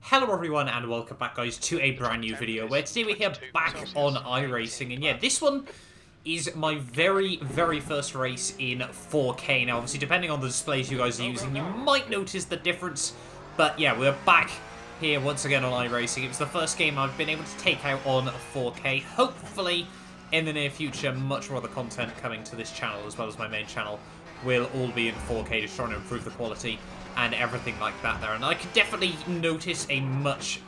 Hello everyone and welcome back guys to a brand new video where today we're here back on Iracing, and yeah, this one is my very first race in 4K. Now obviously depending on the displays you guys are using you might notice the difference, but yeah, we're back here once again on Iracing. It was the first game I've been able to take out on 4K. Hopefully in the near future much more of the content coming to this channel as well as my main channel will all be in 4K, just trying to improve the quality and everything like that there. And I could definitely notice a much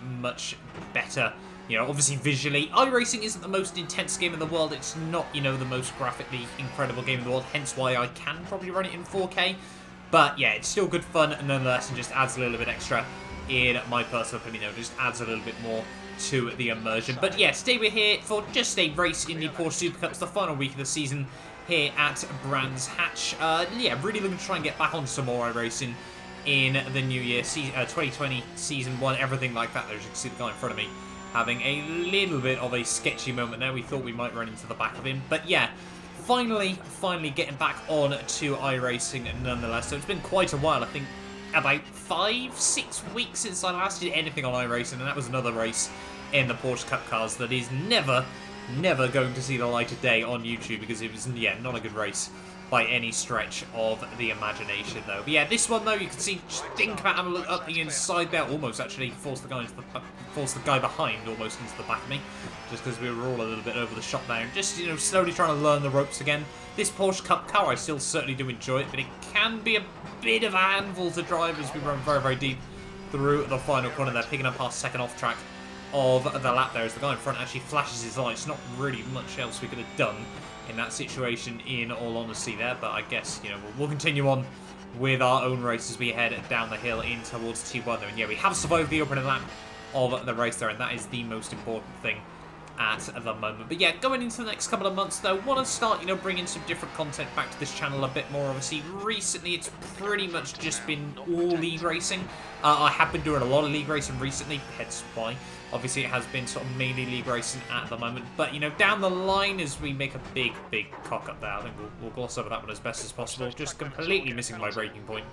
better, you know, obviously visually. Iracing isn't the most intense game in the world. It's not, you know, the most graphically incredible game in the world, hence why I can probably run it in 4K. But yeah, it's still good fun nonetheless, and just adds a little bit extra, in my personal opinion, just adds a little bit more to the immersion. But yeah, today we're here for just a race in the Porsche Super Cups, the final week of the season here at Brands Hatch. Yeah, really looking to try and get back on some more Iracing in the new year, 2020 Season 1, everything like that. As you can see the guy in front of me having a little bit of a sketchy moment there. We thought we might run into the back of him. But yeah, finally getting back on to Iracing nonetheless. So it's been quite a while, I think about 5-6 weeks since I last did anything on Iracing, and that was another race in the Porsche Cup cars that is never going to see the light of day on YouTube, because it was, yeah, not a good race by any stretch of the imagination, though. But yeah, this one, though, you can see, just think about having a look up the inside there. Almost, actually, forced the guy behind almost into the back of me, just because we were all a little bit over the shot there. Just, you know, slowly trying to learn the ropes again. This Porsche Cup car, I still certainly do enjoy it, but it can be a bit of a handful to drive as we run very deep through the final corner there, picking up our second off track of the lap there as the guy in front actually flashes his lights. Not really much else we could have done in that situation, in all honesty there, but I guess, you know, we'll continue on with our own race as we head down the hill in towards T1 there. And yeah, we have survived the opening lap of the race there, and that is the most important thing at the moment. But yeah, going into the next couple of months though, want to start, you know, bringing some different content back to this channel a bit more. Obviously recently it's pretty much just been all league racing. I have been doing a lot of league racing recently, hence why obviously it has been sort of mainly league racing at the moment. But you know, down the line as we make a big cock up there, I think we'll gloss over that one as best as possible. Just completely missing my braking point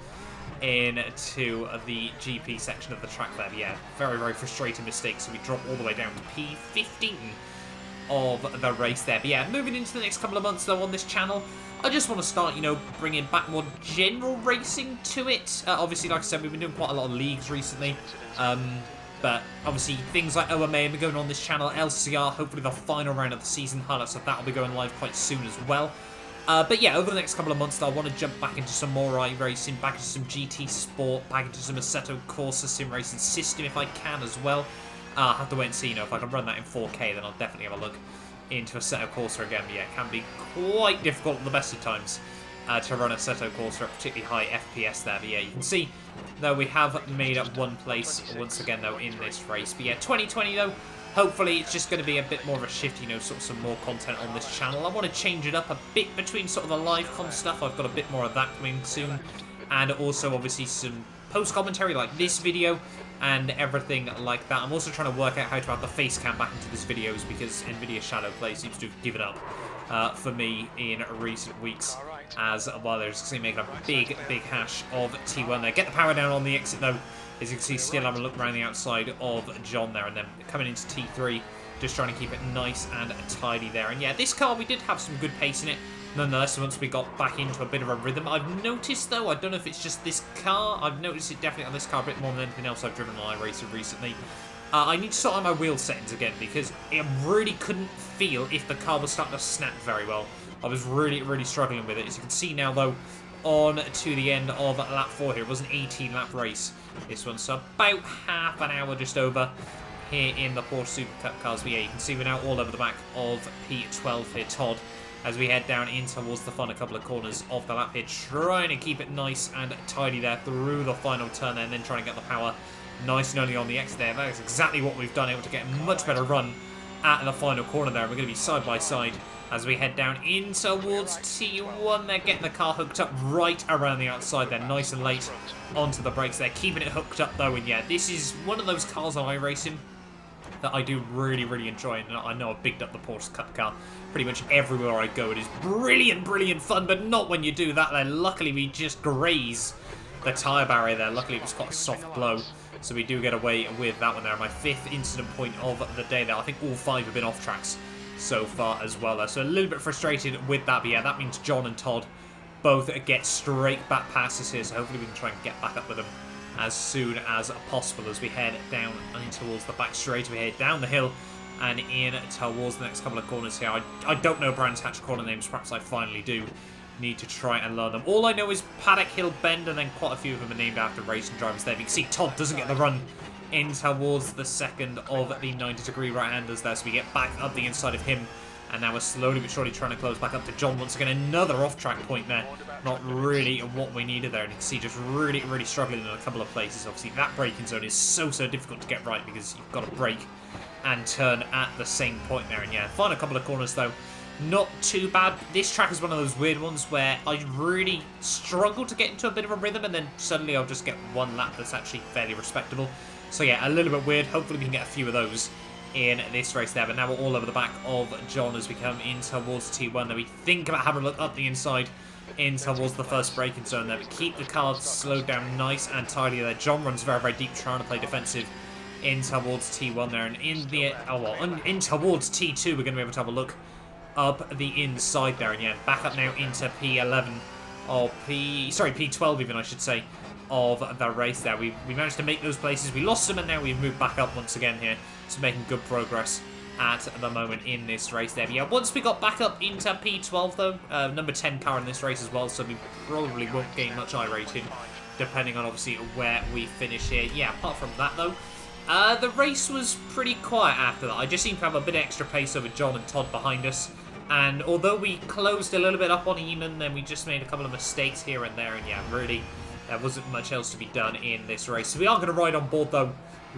into the GP section of the track there. Yeah, very frustrating mistake, so we drop all the way down to P15 of the race there. But yeah, moving into the next couple of months though on this channel, I just want to start, you know, bringing back more general racing to it. Obviously, like I said, we've been doing quite a lot of leagues recently, but obviously things like OMA have been going on this channel, LCR, hopefully the final round of the season, highlights of that will be going live quite soon as well. But yeah, over the next couple of months, I want to jump back into some more iRacing, back into some GT Sport, back into some Assetto Corsa Sim Racing System if I can as well. I'll have to wait and see, you know, if I can run that in 4K, then I'll definitely have a look into Assetto Corsa again. But yeah, it can be quite difficult at the best of times to run Assetto Corsa at particularly high FPS there. But yeah, you can see, though, we have made up one place once again, though, in this race. But yeah, 2020, though, hopefully it's just going to be a bit more of a shift, you know, sort of some more content on this channel. I want to change it up a bit between sort of the live con stuff. I've got a bit more of that coming soon. And also, obviously, some post-commentary like this video and everything like that. I'm also trying to work out how to add the face cam back into these videos, because NVIDIA Shadow Play seems to have given up for me in recent weeks, as well. They're just making a big hash of T1 there. Get the power down on the exit, though. As you can see, still having a look around the outside of John there, and then coming into T3, just trying to keep it nice and tidy there. And yeah, this car, we did have some good pace in it. Nonetheless, once we got back into a bit of a rhythm, I've noticed, though, I don't know if it's just this car, I've noticed it definitely on this car a bit more than anything else I've driven on iRacer recently. I need to sort out my wheel settings again, because I really couldn't feel if the car was starting to snap very well. I was really struggling with it. As you can see now, though, on to the end of lap 4 here. It was an 18-lap race, this one, so about half an hour just over here in the Porsche Super Cup cars. But yeah, you can see we're now all over the back of P12 here, Todd, as we head down in towards the final couple of corners of the lap here, trying to keep it nice and tidy there through the final turn there, and then trying to get the power nice and early on the exit there. That is exactly what we've done, able to get a much better run at the final corner there. We're going to be side by side as we head down in towards T1 there, getting the car hooked up right around the outside there, nice and late onto the brakes there, keeping it hooked up though. And yeah, this is one of those cars on iRacing that I do really enjoy, and I know I've bigged up the Porsche Cup car pretty much everywhere I go. It is brilliant fun, but not when you do that there. Luckily we just graze the tyre barrier there. Luckily it was quite a soft blow So we do get away with that one there. My 5th incident point of the day there. I think all 5 have been off tracks so far as well. So a little bit frustrated with that. But yeah, that means John and Todd both get straight back passes here. So hopefully we can try and get back up with them as soon as possible as we head down in towards the back straight. We head down the hill and in towards the next couple of corners here. I don't know Brands Hatch corner names. Perhaps I finally do need to try and learn them. All I know is Paddock Hill Bend, and then quite a few of them are named after racing drivers there. You can see Todd doesn't get the run in towards the second of the 90-degree right-handers there, so we get back up the inside of him, and now we're slowly but surely trying to close back up to John. Once again, another off-track point there. Not really what we needed there, and you can see just really struggling in a couple of places. Obviously, that braking zone is so difficult to get right because you've got to brake and turn at the same point there. And yeah, final couple of corners though, not too bad. This track is one of those weird ones where I really struggle to get into a bit of a rhythm, and then suddenly I'll just get one lap that's actually fairly respectable. So yeah, a little bit weird. Hopefully we can get a few of those in this race there. But now we're all over the back of John as we come in towards T1. Then we think about having a look up the inside in towards the first braking zone there. We keep the car slowed down nice and tidy there. John runs very deep, trying to play defensive in towards T1 there. And in towards T2, we're going to be able to have a look up the inside there. And yeah, back up now into P11 or P12 even, I should say, of the race there. We managed to make those places. We lost them, and now we've moved back up once again here. So making good progress at the moment in this race there. But yeah, once we got back up into P12 though, number 10 car in this race as well, so we probably won't gain much I rating depending on obviously where we finish here. Yeah, apart from that though, the race was pretty quiet after that. I just seemed to have a bit of extra pace over John and Todd behind us. And although we closed a little bit up on Eamon, then we just made a couple of mistakes here and there. And yeah, really, there wasn't much else to be done in this race. So we are going to ride on board though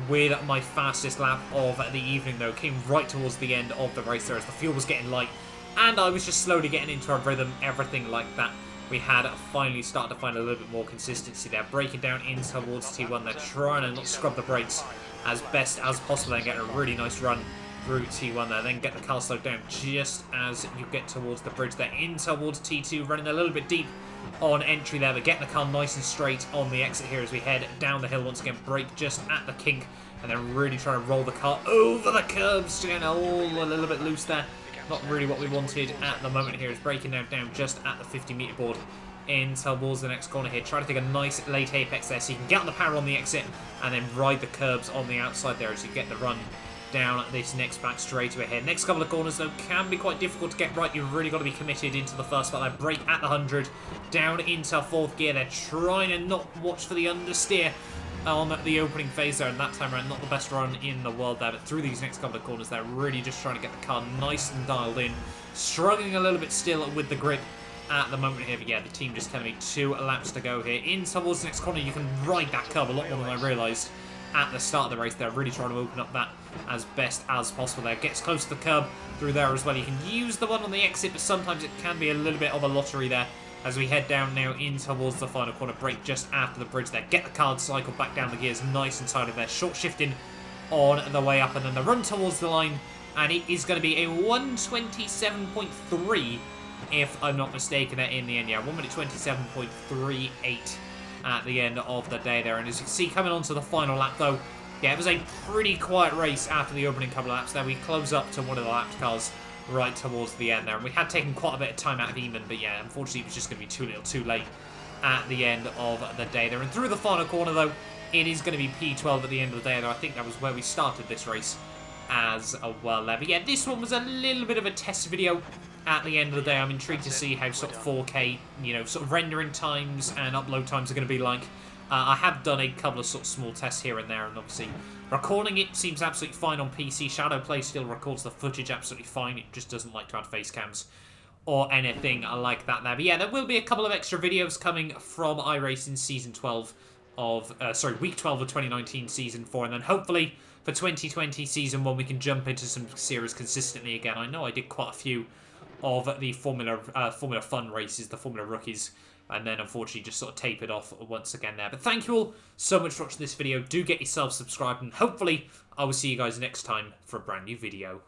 with my fastest lap of the evening though. Came right towards the end of the race there as the fuel was getting light. And I was just slowly getting into our rhythm, everything like that. We had finally started to find a little bit more consistency there. Breaking down in towards T1 there, trying to not scrub the brakes as best as possible and get a really nice run through T1 there. Then get the car slowed down just as you get towards the bridge there. In towards T2, running a little bit deep on entry there, but getting the car nice and straight on the exit here as we head down the hill once again. Brake just at the kink and then really trying to roll the car over the curbs. Getting all a little bit loose there. Not really what we wanted at the moment here. Is breaking now down just at the 50-meter board in towards the next corner here. Try to take a nice late apex there so you can get on the power on the exit and then ride the curbs on the outside there as you get the run down this next back straightaway here. Next couple of corners though can be quite difficult to get right. You've really got to be committed into the first part. Brake at the 100 down into fourth gear. They're trying to not watch for the understeer on the opening phase there, and that time around not the best run in the world there, but through these next couple of corners they're really just trying to get the car nice and dialed in. Struggling a little bit still with the grip at the moment here, but yeah, the team just telling me 2 laps to go here. In towards the next corner, you can ride that curb a lot more than I realised at the start of the race. They're really trying to open up that as best as possible there. Gets close to the curb through there as well. You can use the one on the exit, but sometimes it can be a little bit of a lottery there as we head down now in towards the final corner. Brake just after the bridge there. Get the card cycle back down the gears nice and tidy there. Short shifting on the way up, and then the run towards the line, and it is going to be a 1:27.3 if I'm not mistaken there in the end. Yeah, 1:27.38 at the end of the day there. And as you can see, coming on to the final lap though, yeah, it was a pretty quiet race after the opening couple of laps there. We close up to one of the lap cars right towards the end there, and we had taken quite a bit of time out of Eamon, but yeah, unfortunately it was just going to be too little too late at the end of the day there. And through the final corner though, it is going to be P12 at the end of the day, though. I think that was where we started this race as well there. But yeah, this one was a little bit of a test video at the end of the day. I'm intrigued to see how sort of 4K, you know, sort of rendering times and upload times are going to be like. I have done a couple of sort of small tests here and there, and obviously recording it seems absolutely fine on PC. Shadowplay still records the footage absolutely fine. It just doesn't like to add face cams or anything like that there. But yeah, there will be a couple of extra videos coming from iRacing Season 12 of, Week 12 of 2019 Season 4, and then hopefully for 2020 Season 1 we can jump into some series consistently again. I know I did quite a few of the Formula Fun races, the Formula Rookies, and then unfortunately just sort of tapered off once again there. But thank you all so much for watching this video. Do get yourself subscribed, and hopefully I will see you guys next time for a brand new video.